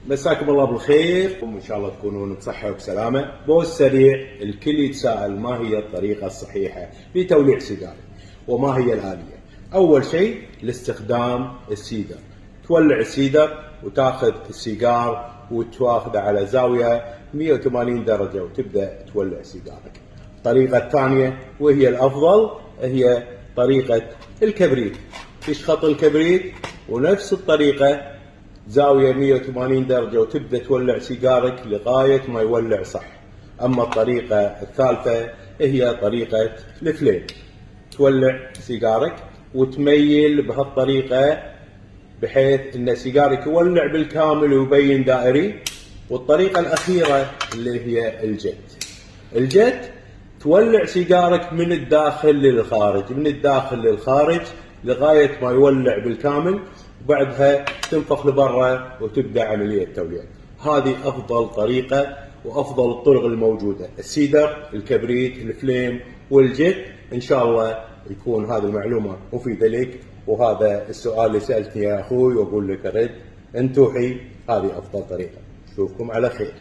مساكم الله بالخير وان شاء الله تكونون بصحه وبسلامه. بوس سريع، الكل يتساءل ما هي الطريقه الصحيحه لتوليع سيجاره وما هي الاليه؟ اول شيء لاستخدام السيدر، تولع السيدر وتاخذ السيجار وتواخذه على زاويه 180 درجه وتبدا تولع سيجارك. الطريقه الثانيه وهي الافضل هي طريقه الكبريت، تشخط الكبريت ونفس الطريقه زاوية 180 درجة وتبدأ تولع سيجارك لغاية ما يولع صح. أما الطريقة الثالثة هي طريقة الفليم، تولع سيجارك وتميل بهالطريقة بحيث أن سيجارك يولع بالكامل ويبين دائري. والطريقة الأخيرة اللي هي الجت تولع سيجارك من الداخل للخارج، من الداخل للخارج لغاية ما يولع بالكامل، وبعدها تنفخ لبرا وتبدأ عملية توليع. هذه أفضل طريقة وأفضل الطرق الموجودة، السيدر، الكبريت، الفليم والجت. إن شاء الله يكون هذه المعلومة مفيدة لك، وهذا السؤال اللي سألتني يا أخوي وأقول لك أرد أن توحي هذه أفضل طريقة. أشوفكم على خير.